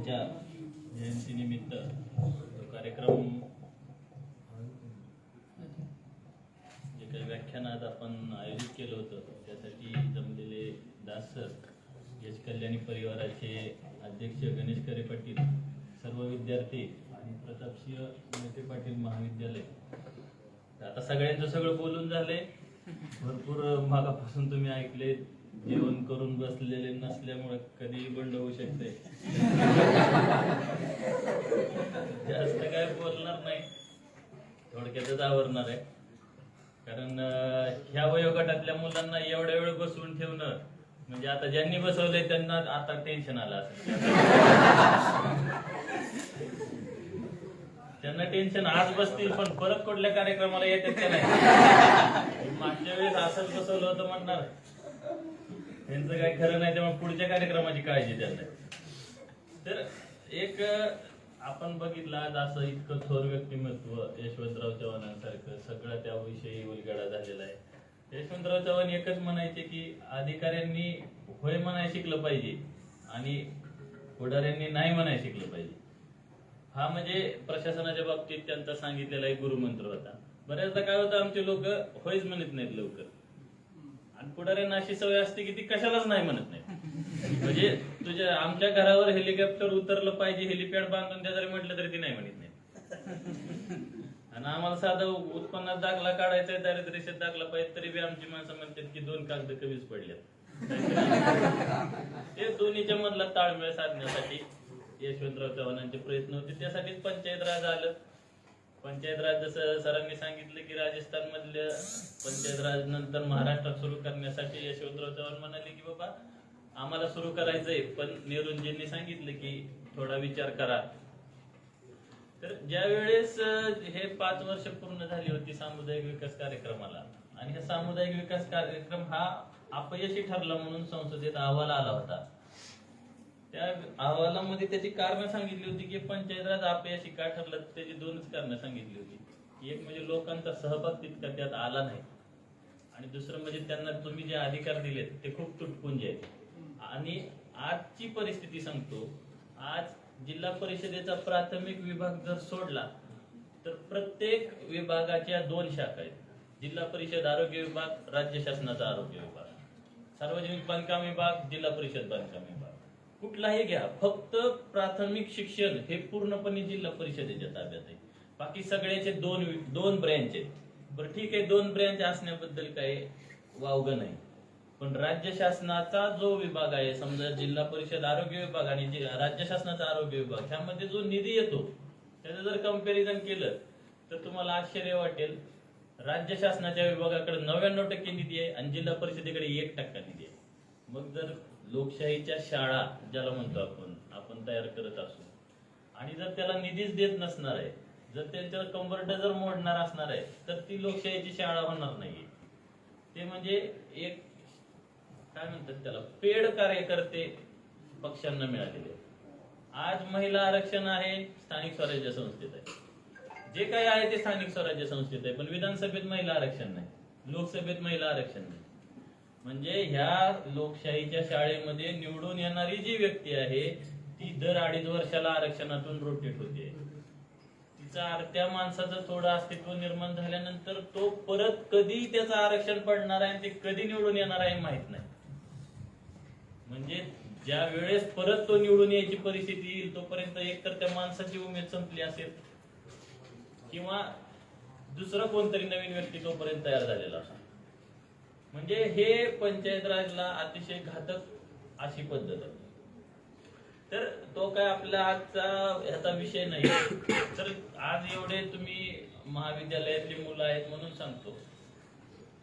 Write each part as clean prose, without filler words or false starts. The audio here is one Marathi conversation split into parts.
यांच्या जयंतीनिमित्त तो कार्यक्रम जे काही व्याख्यान आज आपण आयोजित केलं होतं त्यासाठी जमलेले दास सर, यश कल्याणी परिवाराचे अध्यक्ष गणेश खरे पाटील, सर्व विद्यार्थी आणि प्रतापसिंह मोहिते पाटील महाविद्यालय. आता सगळ्यांचं सगळं बोलून झालंय. भरपूर मागापासून तुम्ही ऐकले. जेवण करून बसलेले नसल्यामुळे कधीही बंड होऊ शकते. जास्त काय बोलणार नाही, थोडक्यातच आवरणार आहे. कारण ह्या वयोगटातल्या मुलांना एवढ्या वेळ बसवून ठेवणं म्हणजे आता ज्यांनी बसवलंय त्यांना आता टेन्शन आलं असेल. त्यांना टेन्शन आज बसतील पण परत कुठल्या कार्यक्रमाला येतात का नाही. मागच्या वेळेस असंच बसवलं होतं म्हणणार. त्यांचं काही खरं नाही, त्यामुळे पुढच्या कार्यक्रमाची काळजी त्यांना. तर एक आपण बघितलं आज असं इतकं थोर व्यक्तिमत्व यशवंतराव चव्हाणांसारखं सगळं त्याविषयी उलगडा झालेला आहे. यशवंतराव चव्हाण एकच म्हणायचे की अधिकाऱ्यांनी होय म्हणाय शिकलं पाहिजे आणि पुढाऱ्यांनी नाही म्हणाय शिकलं पाहिजे. हा म्हणजे प्रशासनाच्या बाबतीत त्यांचा सांगितलेला एक गुरुमंत्र होता. बऱ्याचदा काय होतं, आमचे लोक होयच म्हणत नाहीत लवकर आणि पुढाऱ्यांना अशी सवय असते की ती कशालाच नाही म्हणत नाही. म्हणजे तुझ्या आमच्या घरावर हेलिकॉप्टर उतरलं पाहिजे, हेलिपॅड बांधून द्या जरी म्हटलं तरी ती नाही म्हणत नाही. आणि आम्हाला साधं उत्पन्नात दाखला काढायचा आहे, दारिद्र्य दाखला पाहिजे तरी बी आमची माणसं म्हणतात की 2 कागद कमीच पडल्यात. ते दोन्हीच्या मधला ताळमेळ साधण्यासाठी यशवंतराव चव्हाणांचे प्रयत्न होते. त्यासाठीच पंचायत राज आलं. पंचायत राज जसं सरांनी सांगितलं की राजस्थान मधल्या पंचायत राज नंतर महाराष्ट्रात सुरू करण्यासाठी यशवंतराव चव्हाण म्हणाले की बाबा आम्हाला सुरू करायचंय, पण नेहरूंजींनी सांगितलं की थोडा विचार करा. तर ज्या वेळेस हे 5 वर्ष पूर्ण झाली होती सामुदायिक विकास कार्यक्रमाला आणि हा सामुदायिक विकास कार्यक्रम हा अपयशी ठरला म्हणून संसदेत अहवाल आला होता. त्या अहवालामध्ये त्याची कारणं सांगितली होती की पंचायत राज अपयशी का ठरलं. त्याची 2च कारणं सांगितली होती. एक म्हणजे लोकांचा सहभाग तितका त्यात आला नाही आणि दुसरं म्हणजे त्यांना तुम्ही जे अधिकार दिलेत ते खूप तुटपुंजे आहेत. आणि आजची परिस्थिती सांगतो, आज जिल्हा परिषदेचा प्राथमिक विभाग जर सोडला तर प्रत्येक विभागाच्या 2 शाखा आहेत. जिल्हा परिषद आरोग्य विभाग, राज्य शासनाचा आरोग्य विभाग, सार्वजनिक बांधकाम विभाग, जिल्हा परिषद बांधकाम विभाग. कुठलाही घ्या, फक्त प्राथमिक शिक्षण हे पूर्णपणे जिल्हा परिषदेच्या ताब्यात आहे. बाकी सगळ्याचे 2 ब्रँच आहेत. बरं ठीक आहे, 2 ब्रँच असण्याबद्दल काही वावगं नाही, पण राज्य शासनाचा जो विभाग आहे, समजा जिल्हा परिषद आरोग्य विभाग आणि राज्य शासनाचा आरोग्य विभाग, ह्यामध्ये जो निधी येतो त्याचं जर कंपॅरिझन केलं तर तुम्हाला आश्चर्य वाटेल. राज्य शासनाच्या विभागाकडे 99% निधी आहे आणि जिल्हा परिषदेकडे 1% निधी आहे. मग जर लोकशाहीच्या शाळा ज्याला म्हणतो आपण तयार करत असू आणि जर त्याला निधीच देत नसणार आहे, जर त्यांच्यावर कंबरड जर मोडणार असणार आहे, तर ती लोकशाहीची शाळा होणार नाहीये. ते म्हणजे एक काय म्हणतात त्याला, पेड कार्यकर्ते पक्षांना मिळालेले. आज महिला आरक्षण आहे स्थानिक स्वराज्य संस्थेत आहे, जे काही आहे ते स्थानिक स्वराज्य संस्थेत आहे, पण विधानसभेत महिला आरक्षण नाही, लोकसभेत महिला आरक्षण नाही. म्हणजे ह्या लोकशाहीच्या शाळेमध्ये निवडून येणारी जी व्यक्ती आहे ती दर 2.5 वर्षाला आरक्षणातून रोटेट होते. त्या माणसाचं थोडं अस्तित्व निर्माण झाल्यानंतर तो परत कधी त्याचं आरक्षण पडणार आहे, ते कधी निवडून येणार आहे माहित नाही. म्हणजे ज्या वेळेस परत तो निवडून यायची परिस्थिती येईल तोपर्यंत एकतर त्या माणसाची उमेद संपली असेल किंवा दुसरं कोणतरी नवीन व्यक्ती तोपर्यंत तयार झालेला असेल. म्हणजे हे पंचायत राजला अतिशय घातक अशी पद्धत आहे. तर तो काय आपला आजचा ह्याचा विषय नाही. तर आज एवढे तुम्ही महाविद्यालयातली मुलं आहेत म्हणून सांगतो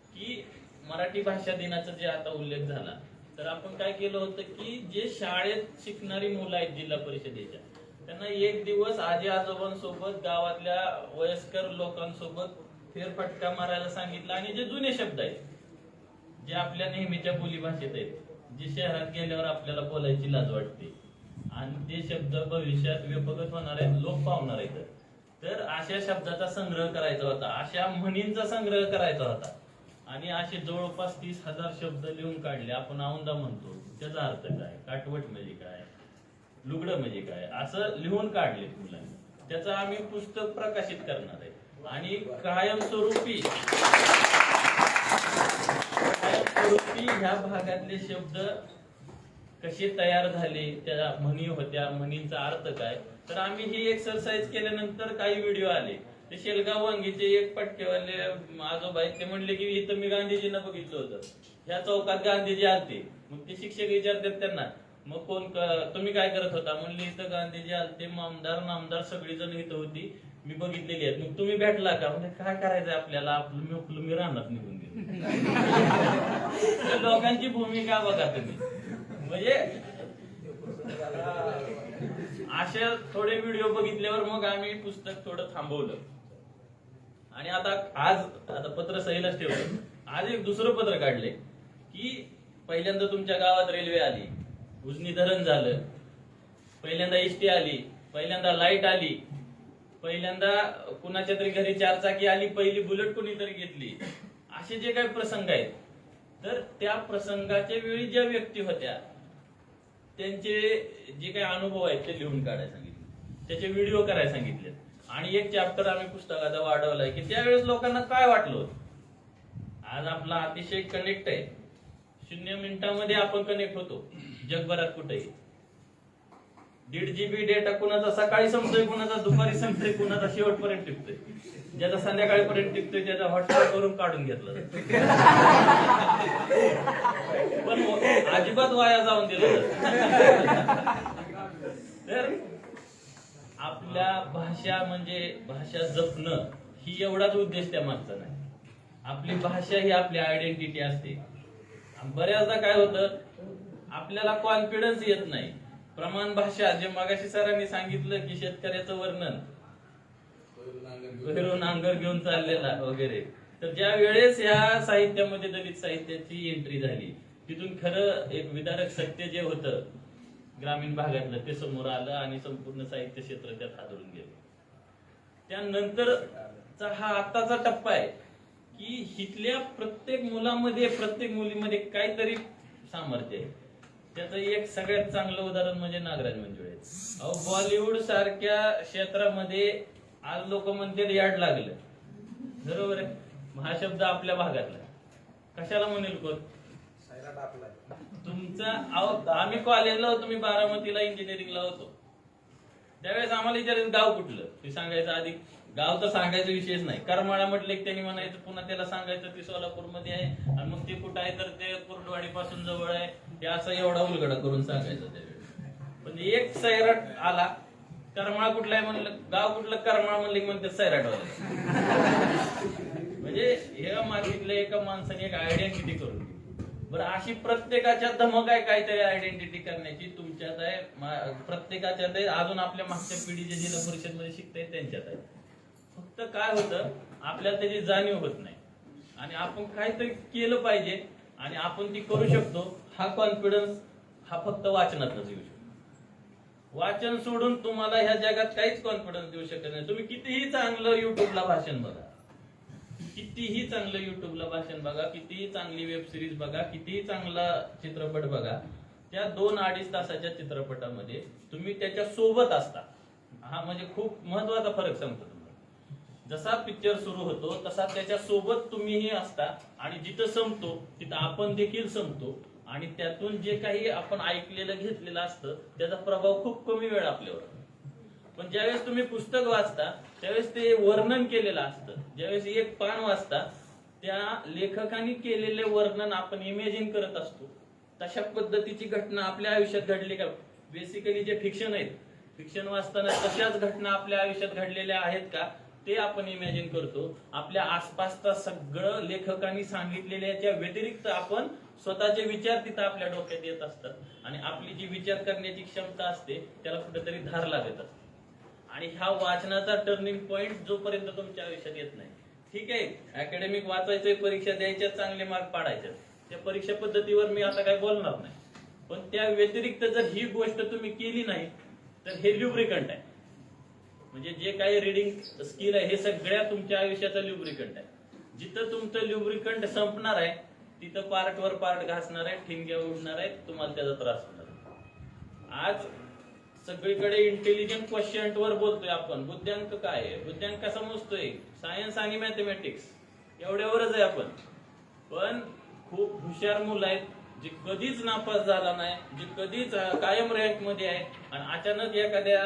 की मराठी भाषा दिनाचा जे आता उल्लेख झाला, तर आपण काय केलं होतं की जे शाळेत शिकणारी मुलं आहेत जिल्हा परिषदेच्या, त्यांना 1 दिवस आजी आजोबांसोबत गावातल्या वयस्कर लोकांसोबत फेरफटका मारायला सांगितलं आणि जे जुने शब्द आहेत, जे आपल्या नेहमीच्या बोलीभाषेत आहेत, जे शहरात गेल्यावर आपल्याला बोलायची लाज वाटते आणि ते शब्द भविष्यात व्यपगत होणार आहेत, लोप पावणार आहेत, तर अशा शब्दाचा संग्रह करायचा होता, अशा म्हणींचा संग्रह करायचा होता. आणि असे जवळपास 30,000 शब्द लिहून काढले. आपण औंदा म्हणतो, त्याचा अर्थ काय, काटवट म्हणजे काय, लुगडं म्हणजे काय असं लिहून काढले मुलांनी. त्याचं आम्ही पुस्तक प्रकाशित करणार आहे आणि कायमस्वरूपी ह्या भागातले शब्द कसे तयार झाले, त्या म्हणी होत्या, म्हणींचा अर्थ काय, तर आम्ही ही एक्सरसाइज केल्यानंतर काही व्हिडिओ आले. ते शेलगाव वांगीचे एक पटकेवाले आजोबा आहेत, ते म्हणले की इथं मी गांधीजींना बघितलं होतं, ह्या चौकात गांधीजी आलते. मग ते शिक्षक विचारतात त्यांना, मग तुम्ही काय करत होता, म्हणले इथं गांधीजी आलते, आमदार नामदार सगळी जण इथं होती, मी बघितलेली आहेत. मग तुम्ही भेटला का, म्हणजे काय करायचंय आपल्याला, आपलं मी राहणार निघून गेलो. लोकांची भूमिका बघा तुम्ही. म्हणजे अशा थोडे व्हिडिओ बघितल्यावर मग आम्ही पुस्तक थोडं थांबवलं आणि आता पत्र सहीलाच ठेवलं. आज एक दुसरं पत्र काढले की पहिल्यांदा तुमच्या गावात रेल्वे आली, उजनी धरण झालं, पहिल्यांदा एसटी आली, पहिल्यांदा लाईट आली, पहिल्यांदा कुणाच्या तरी घरी 4 चाकी आली, पहिली बुलेट कोणीतरी घेतली. असे जे काही प्रसंग आहेत, तर त्या प्रसंगाच्या वेळी ज्या व्यक्ती होत्या त्यांचे जे काही अनुभव आहेत ते लिहून काढायला सांगितले, त्याचे व्हिडिओ करायला सांगितले आणि एक चॅप्टर आम्ही पुस्तकाचा वाढवलाय की त्यावेळेस लोकांना काय वाटलं. आज आपला अतिशय कनेक्ट आहे, 0 मिनिटांमध्ये आपण कनेक्ट होतो जगभरात कुठेही. 1.5 GB डेटा कुणाचा सकाळी संपतोय, कुणाचा दुपारी संपतोय, कुणाचा शेवटपर्यंत टिकतोय, ज्याचा संध्याकाळपर्यंत टिकतोय त्याचा हॉटस्पॉट करून काढून घेतला. पण अजिबात वाया जाऊन दिलं. तर आपल्या भाषा म्हणजे भाषा जपणं ही एवढाच उद्देश त्या मागचा नाही. आपली भाषा ही आपली आयडेंटिटी असते. बऱ्याचदा काय होतं, आपल्याला कॉन्फिडन्स येत नाही. प्रमाण भाषा जे मगाशी सरांनी सांगितलं की शेतकऱ्याचं वर्णन, नांगर घेऊन चाललेला वगैरे, तर ज्या वेळेस ह्या साहित्यामध्ये दलित साहित्याची एंट्री झाली, तिथून खरं एक विदारक सत्य जे होतं ग्रामीण भागातलं ते समोर आलं आणि संपूर्ण साहित्य क्षेत्र त्यात हादरून गेलं. त्यानंतरचा हा आताचा टप्पा आहे की हिथल्या प्रत्येक मुलामध्ये प्रत्येक मुलीमध्ये काहीतरी सामर्थ्य आहे. त्याचं एक सगळ्यात चांगलं उदाहरण म्हणजे नागराज मंजुळे. बॉलिवूड सारख्या क्षेत्रामध्ये आज लोक म्हणतात याड लागलं, बरोबर आहे. हा शब्द आपल्या भागातला कशाला म्हणेल कोण, तुमचा आम्ही कॉलेजला होतो, मी बारामतीला इंजिनिअरिंगला होतो, त्यावेळेस आम्हाला विचारायचं गाव कुठलं, ते सांगायचं आधी गाव तर सांगायचा विषयच नाही. करमाळा म्हटलं की त्यांनी म्हणायचं, पुन्हा त्याला सांगायचं ते सोलापूरमध्ये आहे आणि मग ते कुठं आहे तर ते कुर्डवाडी पासून जवळ आहे, ते असं एवढा उलगडा करून सांगायचं त्यावेळेस. पण एक सैराट आला, करमाळा कुठला आहे म्हणलं, गाव कुठलं, करमाळा म्हणलं की म्हणते सैराटवाला. म्हणजे ह्या मातीतल्या एका माणसाने एक आयडेंटिटी करून दिली. बरं, अशी प्रत्येकाच्या धमक आहे काहीतरी आयडेंटिटी करण्याची, तुमच्यात आहे, प्रत्येकाच्यात आहे, अजून आपल्या मागच्या पिढीच्या जिल्हा परिषदमध्ये शिकताय त्यांच्यात आहे. फक्त काय होतं, आपल्याला त्याची जाणीव होत नाही आणि आपण काहीतरी केलं पाहिजे आणि आपण ती करू शकतो. हा कॉन्फिडन्स हा फक्त वाचनातच येऊ शकतो. वाचन सोडून तुम्हाला ह्या जगात काहीच कॉन्फिडन्स देऊ शकत नाही. तुम्ही कितीही चांगलं युट्यूबला भाषण बघा, कितीही चांगलं युट्यूबला भाषण बघा, कितीही चांगली वेब सिरीज बघा, कितीही चांगला चित्रपट बघा, त्या 2-2.5 तासाच्या चित्रपटामध्ये तुम्ही त्याच्या सोबत असता. हा म्हणजे खूप महत्वाचा फरक सांगतो तुम्हाला. जसा पिक्चर सुरू होतो तसा त्याच्या सोबत तुम्हीही असता आणि जिथं संपतो तिथं आपण देखील संपतो आणि त्यातून जे काही आपण ऐकलेलं घेतलेलं असतं त्याचा प्रभाव खूप कमी वेळ आपल्यावर. पण ज्यावेळेस तुम्ही पुस्तक वाचता त्यावेळेस ते वर्णन केलेलं असतं. ज्यावेळेस एक पान वाचता त्या लेखकाने केलेले वर्णन आपण इमॅजिन करत असतो. तशा पद्धतीची घटना आपल्या आयुष्यात घडली का? बेसिकली जे फिक्शन आहेत, फिक्शन वाचताना तशाच घटना आपल्या आयुष्यात घडलेल्या आहेत का ते आपण इमॅजिन करतो. आपल्या आसपासचा सगळं लेखकांनी सांगितलेल्याच्या व्यतिरिक्त आपण स्वतःचे विचार तिथं आपल्या डोक्यात येत असतात आणि आपली जी विचार करण्याची क्षमता असते त्याला कुठेतरी धार लागत असते. आणि ह्या वाचनाचा टर्निंग पॉइंट जोपर्यंत तुमच्या आयुष्यात येत नाही, ठीक आहे अकॅडमिक वाचायचंय, परीक्षा द्यायच्या, चांगले मार्क पाडायचे, त्या परीक्षा पद्धतीवर मी आता काय बोलणार नाही. पण त्या व्यतिरिक्त जर ही गोष्ट तुम्ही केली नाही तर हे ल्युब्रिकंट आहे. म्हणजे जे काही रिडिंग स्किल आहे हे सगळ्या तुमच्या आयुष्याचं ल्युब्रिकंट आहे. जिथं तुमचं ल्युब्रिकंट संपणार आहे तिथं पार्टवर पार्ट घासणार आहे, ठिणग्या उडणार आहेत, तुम्हाला त्याचा त्रास होणार आहे. आज सगळीकडे इंटेलिजंट क्वेश्चन वर बोलतोय आपण. बुद्ध्यांक काय आहे, बुद्ध्यांक कसा मोजतोय, सायन्स आणि मॅथमॅटिक्स एवढ्यावरच आहे आपण. पण खूप हुशार मुलं आहेत जे कधीच नापास झाला नाही, जे कधीच कायम रँक मध्ये आहे, आणि अचानक एखाद्या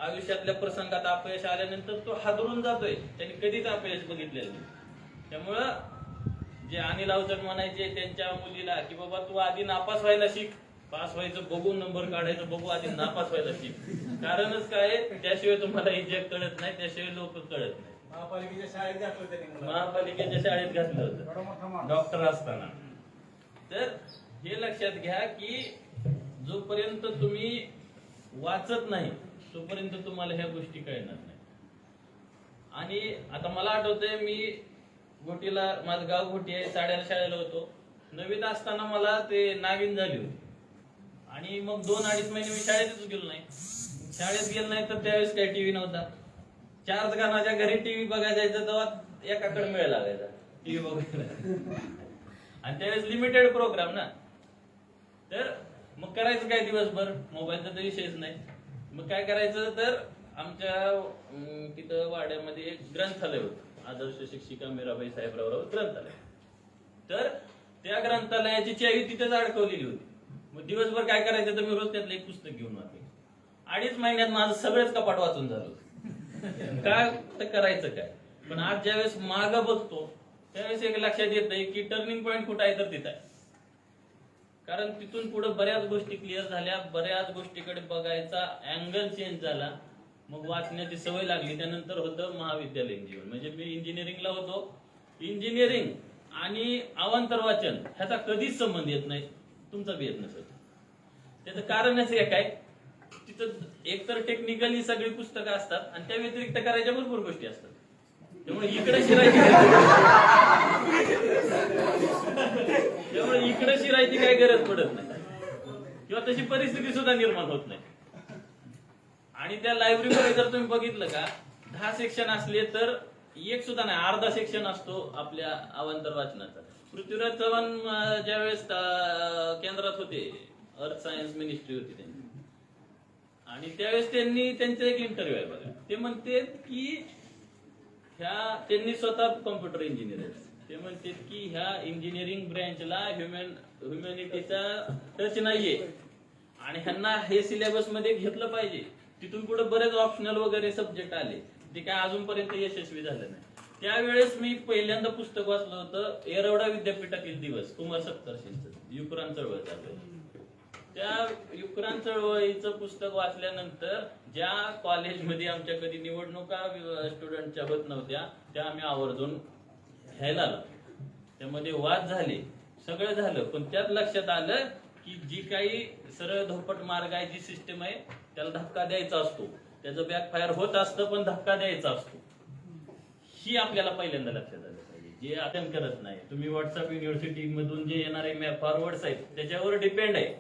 आयुष्यातल्या प्रसंगात अपयश आल्यानंतर तो हादरून जातोय, त्यांनी कधीच अपयश बघितलेलं नाही. त्यामुळं जे अनिल अवचट म्हणायचे त्यांच्या मुलीला की बाबा तू आधी नापास व्हायला शिक, पास व्हायचं बघू, नंबर काढायचं बघू, आधी नापास व्हायला शिक. कारणच काय, त्याशिवाय तुम्हाला ही जग कळत नाही, त्याशिवाय लोक कळत नाही. महापालिकेच्या शाळेत घातलं होतं डॉक्टर असताना. तर हे लक्षात घ्या की जोपर्यंत तुम्ही वाचत नाही तोपर्यंत तुम्हाला ह्या गोष्टी कळणार नाही. आणि आता मला आठवतंय, मी गोटीला, माझं गाव गोटी आहे, साड्याला शाळेला होतो. नववीत असताना मला ते नागिन झाली होती, आणि मग 2-2.5 महिने मी शाळेतच गेलो नाही. शाळेत गेलो नाही तर त्यावेळेस काही टीव्ही नव्हता. 4 जणांच्या घरी टीव्ही बघायला जायचं तेव्हा एकाकडे वेळ लागायचा टीव्ही बघायला, आणि त्यावेळेस लिमिटेड प्रोग्राम ना. तर मग करायचं काय दिवसभर, मोबाईलचा तर विषयच नाही. मग काय करायचं, तर आमच्या तिथं वाड्यामध्ये एक ग्रंथालय होतं, आदर्श शिक्षिका मीराबाई साहेबराव ग्रंथालय. तर त्या ग्रंथालयाची चावी तिथेच अडकवलेली होती. मग दिवसभर काय करायचं, तर मी रोज त्यातलं एक पुस्तक घेऊन वाचले. 2.5 महिन्यात माझं सगळंच कपाट वाचून झालं. काय तर करायचं काय. पण आज ज्यावेळेस मागं बघतो त्यावेळेस एक लक्षात येतंय की टर्निंग पॉईंट कुठं आहे, तर तिथं आहे. कारण तिथून पुढे बऱ्याच गोष्टी क्लिअर झाल्या, बऱ्याच गोष्टीकडे बघायचा अँगल चेंज झाला. मग वाचण्याची सवय लागली. त्यानंतर होतं महाविद्यालयीन जीवन, म्हणजे मी इंजिनिअरिंगला होतो. इंजिनिअरिंग आणि अवांतर वाचन ह्याचा कधीच संबंध येत नाही, तुमचा बी येत नसेल. त्याचं कारणच एक आहे, तिथं एकतर टेक्निकली सगळी पुस्तकं असतात आणि त्या व्यतिरिक्त करायच्या भरपूर गोष्टी असतात. त्यामुळे इकडे शिरायची काही गरज पडत नाही, किंवा तशी परिस्थिती सुद्धा निर्माण होत नाही. आणि त्या लायब्ररीमध्ये जर तुम्ही बघितलं का, 10 सेक्शन असले तर एक सुद्धा नाही, अर्धा सेक्शन असतो आपल्या अवांतर वाचनाचा. पृथ्वीराज चव्हाण ज्यावेळेस केंद्रात होते, अर्थ सायन्स मिनिस्ट्री होती त्यांची, आणि त्यावेळेस त्यांचा एक इंटरव्ह्यू आहे बघा. ते म्हणते की त्यांनी स्वतः कॉम्प्युटर इंजिनियर आहेत. ते म्हणते की ह्या इंजिनिअरिंग ब्रँचला ह्युमॅनिटीचा टच नाहीये, आणि ह्यांना हे सिलेबस मध्ये घेतलं पाहिजे. तिथून पुढे बरेच ऑप्शनल वगैरे सब्जेक्ट आले, ते काय अजूनपर्यंत यशस्वी झालं नाही. त्यावेळेस मी पहिल्यांदा पुस्तक वाचलं होतं, येरवडा विद्यापीठातील दिवस, कुमार सप्तर्षींचं, युक्रांत चळवळ चालू. त्या युक्रांत चळवळीचं पुस्तक वाचल्यानंतर ज्या कॉलेजमध्ये आमच्या कधी निवडणुका स्टुडंटच्या होत नव्हत्या, त्या आम्ही आवर्जून घ्यायला आलो. त्यामध्ये वाद झाले, सगळं झालं, पण त्यात लक्षात आलं की जी काही सरळ धोपट मार्ग आहे, जी सिस्टम आहे, त्याला धक्का द्यायचा असतो, त्याचं बॅकफायर होत असतं, पण धक्का द्यायचा असतो. ही आपल्याला पहिल्यांदा लक्षात आलं पाहिजे. जे आपण करत नाही, तुम्ही व्हॉट्सअप युनिव्हर्सिटी मधून जे येणारे फॉरवर्ड्स आहेत त्याच्यावर डिपेंड आहे.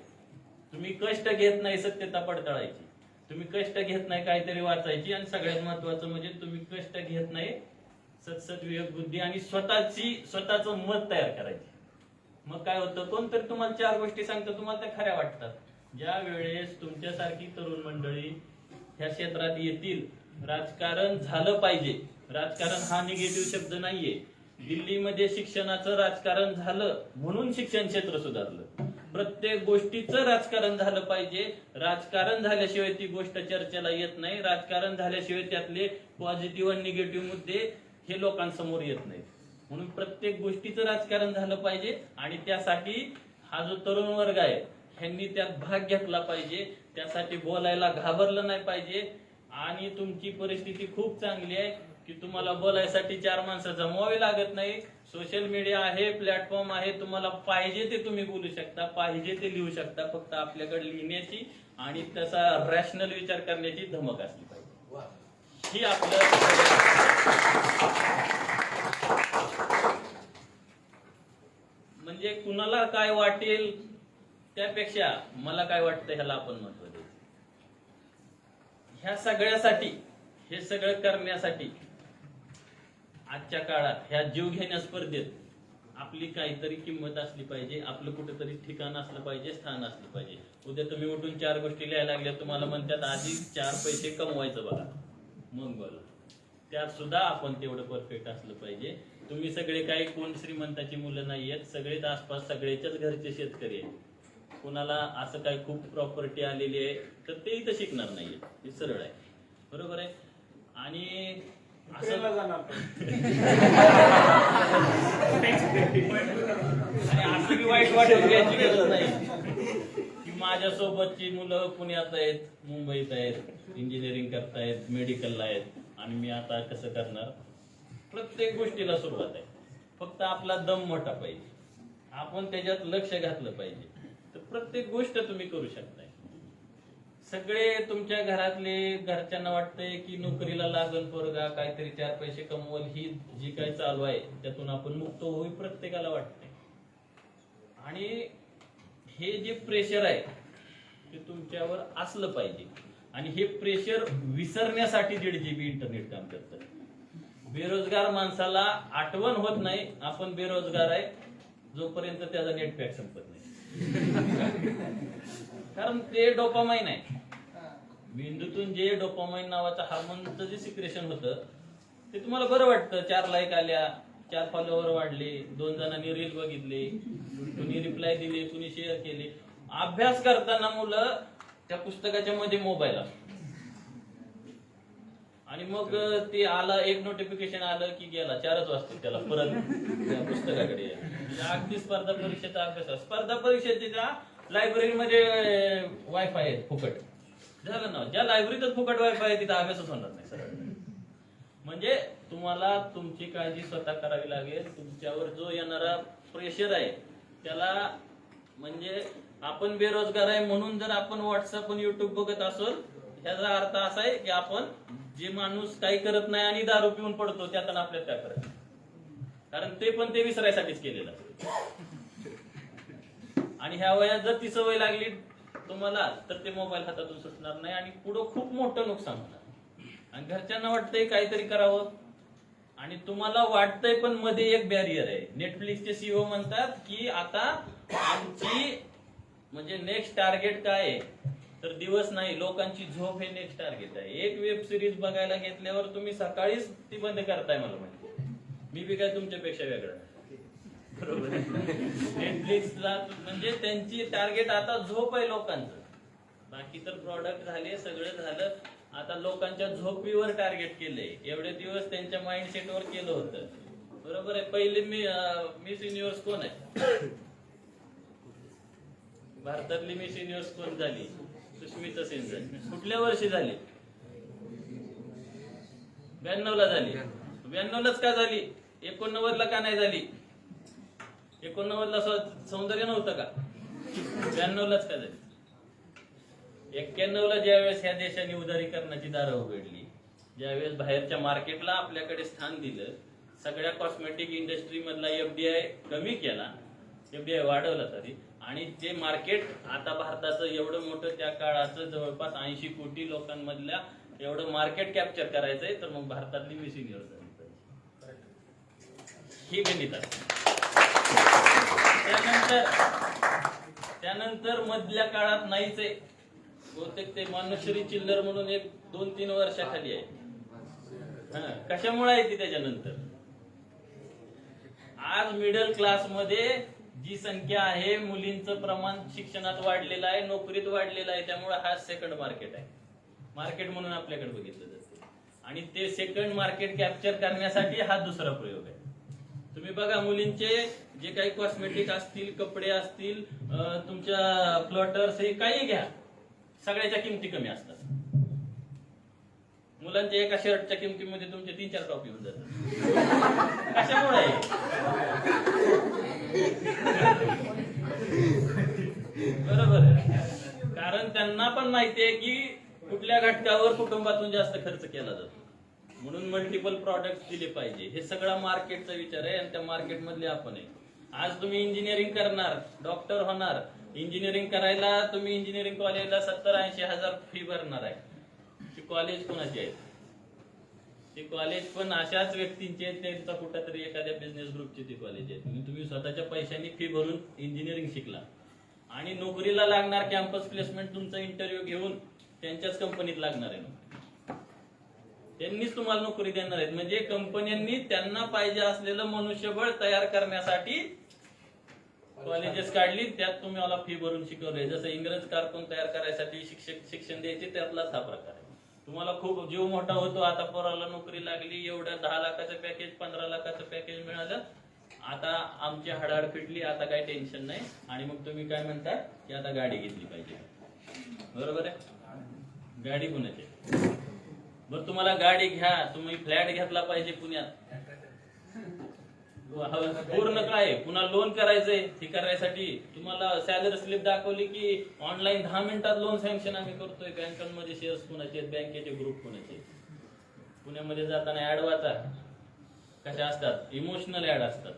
तुम्ही कष्ट घेत नाही सत्यता पडताळायची, तुम्ही कष्ट घेत नाही काहीतरी वाचायची, आणि सगळ्यात महत्वाचं म्हणजे तुम्ही कष्ट घेत नाही सतसत विवेक बुद्धी आणि स्वतःचं मत तयार करायची. मग काय होतं, कोणतरी तुम्हाला 4 गोष्टी सांगतं, तुम्हाला त्या खऱ्या वाटतात. ज्या वेळेस तुमच्यासारखी तरुण मंडळी ह्या क्षेत्रात येतील, राजकारण झालं पाहिजे. राजकारण हा निगेटिव्ह शब्द नाहीये. दिल्लीमध्ये शिक्षणाचं राजकारण झालं म्हणून शिक्षण क्षेत्र सुधारलं. प्रत्येक गोष्टीचं राजकारण झालं पाहिजे. राजकारण झाल्याशिवाय ती गोष्ट चर्चेला येत नाही. राजकारण झाल्याशिवाय त्यातले पॉझिटिव्ह आणि निगेटिव्ह मुद्दे हे लोकांसमोर येत नाहीत. म्हणून प्रत्येक गोष्टीचं राजकारण झालं पाहिजे, आणि त्यासाठी हा जो तरुण वर्ग आहे ह्यांनी त्यात भाग घेतला पाहिजे. त्यासाठी बोलायला घाबरलं नाही पाहिजे. आणि तुमची परिस्थिती खूप चांगली आहे की तुम्हाला बोलायसाठी 4 माणसं जमवावी लागत नाही. सोशल मीडिया आहे, प्लॅटफॉर्म आहे, तुम्हाला पाहिजे ते तुम्ही बोलू शकता, पाहिजे ते लिहू शकता. फक्त आपल्याकडे लिहिण्याची आणि त्याचा रॅशनल विचार करण्याची धमक असली पाहिजे. ही आपलं म्हणजे कुणाला काय वाटेल त्यापेक्षा मला काय वाटतं ह्याला आपण महत्व द्यायचं. ह्या सगळ्यासाठी, हे सगळं करण्यासाठी आजच्या काळात ह्या जीव घेण्या स्पर्धेत आपली काहीतरी किंमत असली पाहिजे, आपलं कुठेतरी ठिकाण असलं पाहिजे, स्थान असलं पाहिजे. उद्या तुम्ही उठून 4 गोष्टी लिहायला लागल्या, तुम्हाला म्हणतात आधी 4 पैसे कमवायचं बघा, मग बोला. त्यात सुद्धा आपण तेवढं परफेक्ट असलं पाहिजे. तुम्ही सगळे काही कोण श्रीमंताची मुलं नाही आहेत, सगळेच आसपास सगळ्याच्याच घरचे शेतकरी आहेत. कुणाला असं काही खूप प्रॉपर्टी आलेली आहे तर ते इथं शिकणार नाहीये, हे सरळ आहे, बरोबर आहे. आणि असं की वाईट वाटत घ्यायची गरज नाही की माझ्यासोबतची मुलं पुण्यात आहेत, मुंबईत आहेत, इंजिनिअरिंग करतायत, मेडिकलला आहेत आणि मी आता कसं करणार. प्रत्येक गोष्टीला सुरुवात आहे, फक्त आपला दम मोठा पाहिजे, आपण त्याच्यात लक्ष घातलं पाहिजे, तर प्रत्येक गोष्ट तुम्ही करू शकताय. सगळे तुमच्या घरातले घरच्यांना वाटतंय की नोकरीला लागल पोरगा, काहीतरी 4 पैसे कमवल, ही जी काही चालू आहे त्यातून आपण मुक्त होई, प्रत्येकाला वाटतंय. आणि हे जे प्रेशर आहे ते तुमच्यावर असलं पाहिजे. आणि हे प्रेशर विसरण्यासाठी 1.5 GB इंटरनेट काम करतं. बेरोजगार माणसाला आठवण होत नाही आपण बेरोजगार आहे जोपर्यंत त्याचा नेट पॅक संपत नाही. कारण ते डोपामाइन आहे. मेंदूतून जे डोपामाइन नावाचं हार्मोनचं जे सिक्रेशन होतं ते तुम्हाला बरं वाटतं. 4 लाईक आल्या, 4 फॉलोवर वाढले, 2 जणांनी रील बघितली, कुणी रिप्लाय दिले, कुणी शेअर केले. अभ्यास करताना मुलं त्या पुस्तकाच्या मध्ये मोबाईल असतो आणि मग ते आलं, एक नोटिफिकेशन आलं की गेला, 4च वाजते त्याला परत त्या पुस्तकाकडे. अगदी स्पर्धा परीक्षेचा अभ्यास, स्पर्धा परीक्षेच्या लायब्ररीमध्ये वायफाय आहे फुकट, झालं ना. ज्या लायब्ररीतच फुकट वायफाय आहे तिथं अभ्यासच होणार नाही सरळ. म्हणजे तुम्हाला तुमची काळजी स्वतः करावी लागेल. तुमच्यावर जो येणारा प्रेशर आहे त्याला, म्हणजे आपण बेरोजगार आहे म्हणून जर आपण व्हॉट्सअप आणि युट्यूब बघत असोल, ह्याचा अर्थ असा आहे की आपण जे माणूस काही करत नाही आणि दारू पिऊन पडतो त्यातून आपल्याला काय करायचं, कारण ते पण ते विसरायसाठीच केलेलं. आणि ह्या वयात जर ती सवय लागली तुम्हाला तर ते मोबाईल हातातून सुटणार नाही आणि पुढं खूप मोठं नुकसान होणार. आणि घरच्यांना वाटतंय काहीतरी करावं आणि तुम्हाला वाटतंय, पण मध्ये एक बॅरियर आहे. नेटफ्लिक्सचे सीईओ म्हणतात की आता आमची म्हणजे नेक्स्ट टार्गेट काय आहे तर दिवस नाही, लोकांची झोप हे नेक्स्ट टार्गेट आहे. एक वेब सिरीज बघायला घेतल्यावर तुम्ही सकाळीच ती बंद करताय, मला माहिती. मी बी काय तुमच्यापेक्षा वेगळं, बरोबर. नेटफ्लिक्सला म्हणजे त्यांची टार्गेट आता झोप आहे लोकांचं. बाकी तर प्रॉडक्ट झाले, सगळं झालं, आता लोकांच्या झोपीवर टार्गेट केलंय. एवढे दिवस त्यांच्या माइंडसेटवर केलं होतं, बरोबर आहे. पहिले मिस युनिव्हर्स कोण आहे भारतातली? मिस युनिव्हर्स कोण झाली? सुष्मिता सेन झाली. कुठल्या वर्षी झाली? 92ला झाली. 92लाच का झाली? 89ला का नाही झाली? 89ला सौंदर्य नव्हतं का? 92लाच का झाली? 91ला ज्यावेळेस ह्या देशाने उदारीकरणाची दारं उघडली, ज्यावेळेस बाहेरच्या मार्केटला आपल्याकडे स्थान दिलं, सगळ्या कॉस्मेटिक इंडस्ट्री मधला एफडीआय कमी केला, एफडीआय वाढवला तरी, आणि ते मार्केट आता भारताचं एवढं मोठं, त्या काळाचं जवळपास 80 कोटी लोकांमधल्या एवढं मार्केट कॅप्चर करायचंय, तर मग भारतातली मिस युनिव्हर्स झाली पाहिजे. ही गणित आहे. त्यानंतर मधल्या काळात नाहीच आहे. बहुतेक ते मानुश्री चिल्लर म्हणून एक 2-3 वर्षाखाली आहे. कशामुळे आहे ती? त्याच्यानंतर आज मिडल क्लास मध्ये जी संख्या आहे, मुलींचं प्रमाण शिक्षणात वाढलेलं आहे, नोकरीत वाढलेलं आहे, त्यामुळे हा सेकंड मार्केट आहे. मार्केट म्हणून आपल्याकडे बघितलं जातं आणि ते सेकंड मार्केट कॅप्चर करण्यासाठी हा दुसरा प्रयोग आहे. तुम्ही बघा, मुलींचे जे काही कॉस्मेटिक असतील, कपडे असतील, तुमच्या फ्लोटर्स, हे काही घ्या, सगळ्याच्या किमती कमी असतात. मुलांच्या एका शर्टच्या किमतीमध्ये तुमचे 3-4 टॉप येऊन जातात. कशामुळे आहे? बरोबर आहे. कारण त्यांना पण माहितीये की कुठल्या घटकावर कुटुंबातून जास्त खर्च केला जातो, म्हणून मल्टिपल प्रॉडक्ट दिले पाहिजे. हे सगळा मार्केटचा विचार आहे आणि त्या मार्केट मधले आपण आहे. आज तुम्ही इंजिनिअरिंग करणार, डॉक्टर होणार, इंजिनिअरिंग करायला तुम्ही इंजिनिअरिंग कॉलेजला 70-80 हजार फी भरणार आहे. ती कॉलेज कोणाची आहे? ते कॉलेज पण अशाच व्यक्तींचे आहेत, त्यांचा कुठेतरी एखाद्या बिझनेस ग्रुपचे ते कॉलेज आहेत. तुम्ही स्वतःच्या पैशांनी फी भरून इंजिनिअरिंग शिकला आणि नोकरीला लागणार कॅम्पस प्लेसमेंट तुमचा इंटरव्ह्यू घेऊन त्यांच्याच कंपनीत लागणार आहे. त्यांनीच तुम्हाला नोकरी देणार आहेत. म्हणजे कंपन्यांनी त्यांना पाहिजे असलेलं मनुष्यबळ तयार करण्यासाठी कॉलेजेस काढली, त्यात तुम्हाला फी भरून शिकवलंय. जसं इंग्रज कारकून तयार करायसाठी शिक्षण द्यायचे, त्यातलाच हा प्रकार आहे. तुम्हाला खूप जीव मोठा होतो, आता पोराला नोकरी लागली, एवढ्या 10 लाखाचं पॅकेज 15 लाखाचं पॅकेज मिळालं, आता आमची हाडाड फिटली, आता काही टेन्शन नाही. आणि मग तुम्ही काय म्हणता की आता गाडी घेतली पाहिजे. बरोबर आहे? गाडी कुणाची? बरं तुम्हाला गाडी घ्या, तुम्ही फ्लॅट घेतला पाहिजे पुण्यात, पूर्ण काय पुन्हा लोन करायचंय. हे करायसाठी तुम्हाला सॅलरी स्लिप दाखवली की ऑनलाईन 10 मिनिटात लोन सँक्शन आम्ही करतोय. बँकांमध्ये शेअर्स कुणाचे आहेत, बँकेचे ग्रुप कुणाचे. पुण्यामध्ये जाताना ऍड वाचा, कशा असतात, इमोशनल ऍड असतात.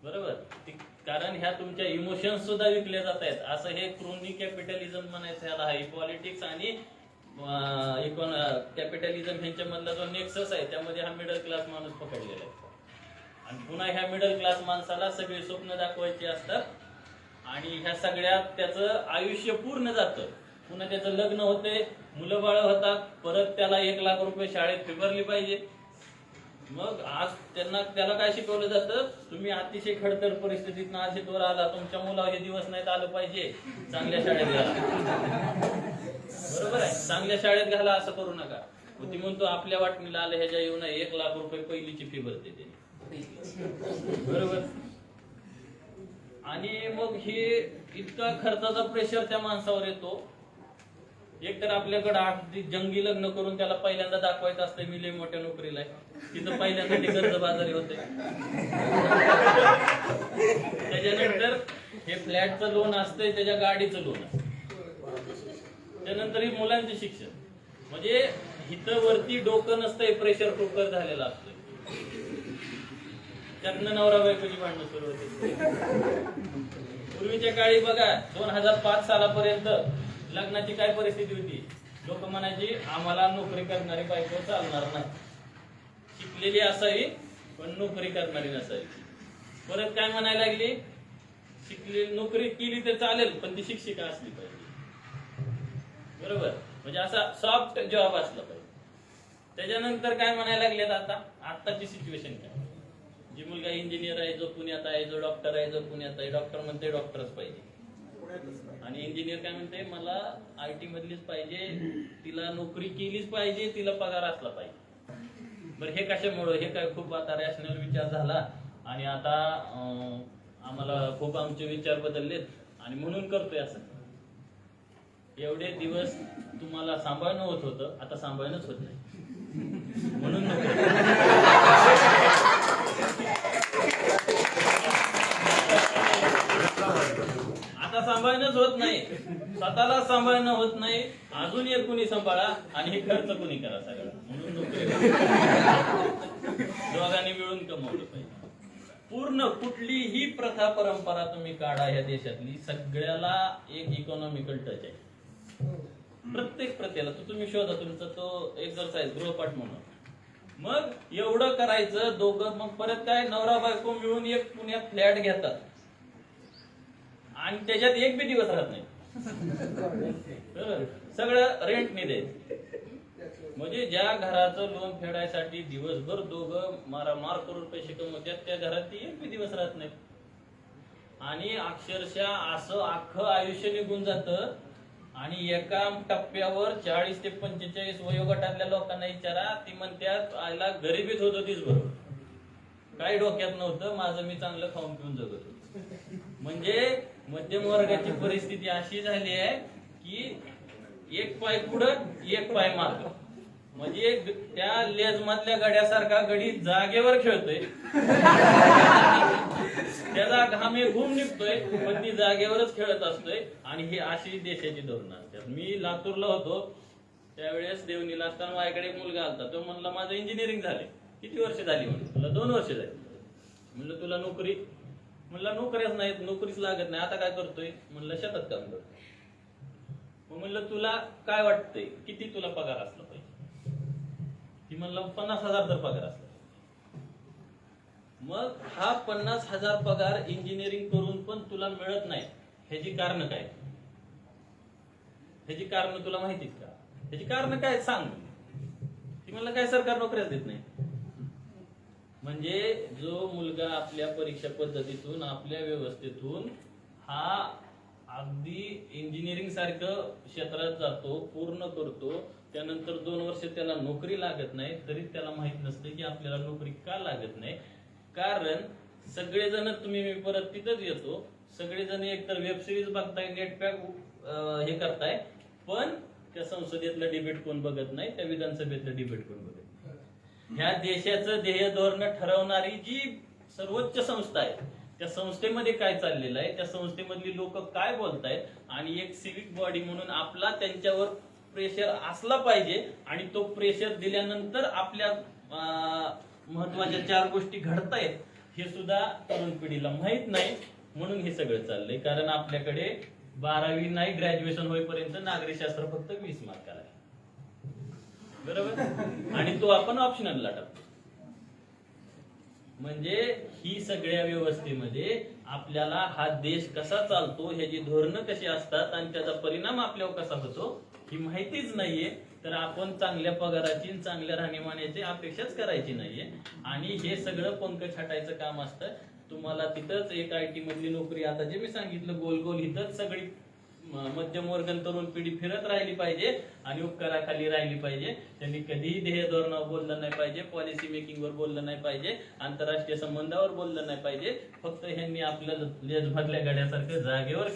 बरोबर? कारण ह्या तुमच्या इमोशन्स सुद्धा विकले जात आहेत. असं हे क्रोनी कॅपिटलिझम म्हणायचं ह्याला. ही पॉलिटिक्स आणि कॅपिटलिझम ह्यांच्यामधला जो नेक्सस आहे, त्यामध्ये हा मिडल क्लास माणूस पकडलेला आहे. आणि पुन्हा ह्या मिडल क्लास माणसाला सगळे स्वप्न दाखवायचे असतात आणि ह्या सगळ्यात त्याचं आयुष्य पूर्ण जातं. पुन्हा त्याचं लग्न होते, मुलं बाळ होतात, परत त्याला 1 लाख रुपये शाळेत फी भरली पाहिजे. मग आज त्याला काय शिकवलं जातं, तुम्ही अतिशय खडतर परिस्थितीत आज इथवर आला, तुमच्या मुलावर हे दिवस नाहीत आलं पाहिजे, चांगल्या शाळेत घाला. बरोबर आहे? चांगल्या शाळेत घाला, असं करू नका. ती म्हणतो आपल्या वाटणीला आलं, ह्याच्या येऊन 1 लाख रुपये पहिलीची फी भरते ते. बरोबर? आणि मग हे इतका खर्चाचा प्रेशर त्या माणसावर येतो. एक तर आपल्याकडे अगदी जंगी लग्न करून त्याला पहिल्यांदा दाखवायचं असतं मी लय मोठ्या नोकरीला आहे, तिथं पहिल्यांदा ते कर्जबाजारी होते. त्याच्यानंतर हे फ्लॅटचं लोन असतंय, त्याच्या गाडीचं लोन असतं, त्यानंतर ही मुलांचे शिक्षण. म्हणजे इथं वरती डोकं नसतंय, प्रेशर कुकर झालेला असतोय. त्यातनं नवरा बायकोची भांडणं सुरू होते. पूर्वीच्या काळी बघा 2005 सालापर्यंत लग्नाची काय परिस्थिती होती. लोक म्हणायची आम्हाला नोकरी करणारी बायको चालणार नाही, शिकलेली असावी पण नोकरी करणारी नसावी. परत काय म्हणायला लागली, शिकलेली नोकरी केली तर चालेल पण ती शिक्षिका असली पाहिजे. बरोबर? म्हणजे असा सॉफ्ट जॉब असला पाहिजे. त्याच्यानंतर काय म्हणायला लागलेत, आताची सिच्युएशन काय, जी मुलगा इंजिनियर आहे, जो पुण्यात आहे, जो डॉक्टर आहे, जो पुण्यात आहे, डॉक्टर म्हणते डॉक्टरच पाहिजे, आणि इंजिनियर काय म्हणते मला IT मधलीच पाहिजे, तिला नोकरी केलीच पाहिजे, तिला पगार असला पाहिजे. बरं हे कशामुळे, हे काय खूप आता रॅशनल विचार झाला आणि आता आम्हाला खूप आमचे विचार बदललेत आणि म्हणून करतोय असं. एवढे दिवस तुम्हाला सांभाळणं होत होतं, आता सांभाळणंच होत नाही म्हणून आता सांभाळणंच होत नाही, स्वतःला सांभाळणं होत नाही, अजून एक कुणी सांभाळा आणि हे खर्च कुणी करा सगळं, म्हणून नोकरी दोघांनी मिळून कमवलं पाहिजे. पूर्ण कुठलीही प्रथा परंपरा तुम्ही काढा या देशातली, सगळ्याला एक इकॉनॉमिकल टच आहे. प्रत्येक प्रथेला तुम्ही शोधा तुमचा तो एक्सरसाइज गृहपाठ म्हणून. मग एवढं करायचं दोघं, मग परत काय नवरा बायको मिळून एक पुण्यात फ्लॅट घेतात आणि त्याच्यात एक बी दिवस राहत नाही, सगळं रेंटने द्यायचं. म्हणजे ज्या घराचं लोन फेडायसाठी दिवसभर दोघं मारामार करून पैसे कमवतात, त्या घरात ती एक बी दिवस राहत नाही. आणि अक्षरशः असं अख्खं आयुष्य निघून जातं. आणि एका टप्प्यावर 40 ते 45 वयोगटातल्या लोकांना विचारा, ती म्हणतात आयला गरिबीत होत होतीच बरोबर, काही डोक्यात नव्हतं, माझं मी चांगलं खाऊन पिऊन जगत होतो. म्हणजे मध्यम वर्गाची परिस्थिती अशी झाली आहे की एक पाय पुढं एक पाय मागं. म्हणजे त्या लेझमधल्या गड्यासारखा गडी जागेवर खेळतोय, त्याचा घाम घुम निघतोय पण ती जागेवरच खेळत असतोय. आणि ही अशी देशाची धोरणं असतात. मी लातूरला होतो त्यावेळेस, देवणीला असताना माझ्याकडे एक मुलगा आलता, तो म्हणला माझं इंजिनिअरिंग झाले. किती वर्ष झाली? म्हणलं 2 वर्ष झाली. म्हणलं तुला नोकरी? म्हणलं नोकरीच नाहीत, नोकरीच लागत नाही. आता काय करतोय? म्हणलं शेतात काम करतोय. मग म्हणलं तुला काय वाटतंय किती तुला पगार असला पाहिजे? ती म्हणला 50,000 तर पगार असतो. मग हा 50,000 पगार इंजिनिअरिंग करून पण तुला मिळत नाही, ह्याची कारण काय? ह्याची कारण तुला माहितीत का? ह्याची कारण काय सांग. ती म्हणलं काय सरकार नोकऱ्याच देत नाही. म्हणजे जो मुलगा आपल्या परीक्षा पद्धतीतून आपल्या व्यवस्थेतून हा अगदी इंजिनिअरिंग सारखं क्षेत्रात जातो, पूर्ण करतो, त्यानंतर 2 वर्ष त्याला नोकरी लागत नाही, तरी त्याला माहित नसतं की आपल्याला नोकरी का लागत नाही. कारण सगळेजण तुम्ही मी परत तिथंच येतो, सगळेजण एकतर वेब सिरीज बघताय, नेट पॅक हे करताय, पण त्या संसदेतलं डिबेट कोण बघत नाही, त्या विधानसभेतलं डिबेट कोण बघत नाही. ह्या देशाचं ध्येय धोरण ठरवणारी जी सर्वोच्च संस्था आहे, त्या संस्थेमध्ये काय चाललेलं आहे, त्या संस्थेमधली लोक काय बोलतायत, आणि एक सिविक बॉडी म्हणून आपला त्यांच्यावर प्रेशर असला पाहिजे, आणि तो प्रेशर दिल्यानंतर आपल्या महत्वाच्या 4 गोष्टी घडतायत हे सुद्धा तरुण पिढीला माहित नाही. म्हणून हे सगळं चाललंय. कारण आपल्याकडे 12वी नाही, ग्रॅज्युएशन होईपर्यंत नागरिकशास्त्र फक्त 20 मार्काला आहे, बरोबर, आणि तो आपण ऑप्शनलला टाकतो. म्हणजे ही सगळ्या व्यवस्थेमध्ये आपल्याला हा देश कसा चालतो, ह्याची धोरणं कशी असतात आणि त्याचा परिणाम आपल्यावर कसा होतो ही माहितीच नाहीये. तर आपण चांगल्या पगाराची, चांगल्या राहणीमानाची अपेक्षाच करायची नाहीये, आणि हे सगळं पंख छाटायचं काम असतं. तुम्हाला तिथंच एक IT मधली नोकरी, आता जे मी सांगितलं गोल गोल, इथंच सगळी मध्यमवर्गीय तरुण पिढी फिरत राहिली पाहिजे आणि उपकाराखाली राहिली पाहिजे. त्यांनी कधीही ध्येय धोरणावर बोललं नाही पाहिजे, पॉलिसी मेकिंगवर बोललं नाही पाहिजे, आंतरराष्ट्रीय संबंधावर बोललं नाही पाहिजे. फक्त ह्यांनी आपल्या लेजमधल्या गड्यासारखं जागेवर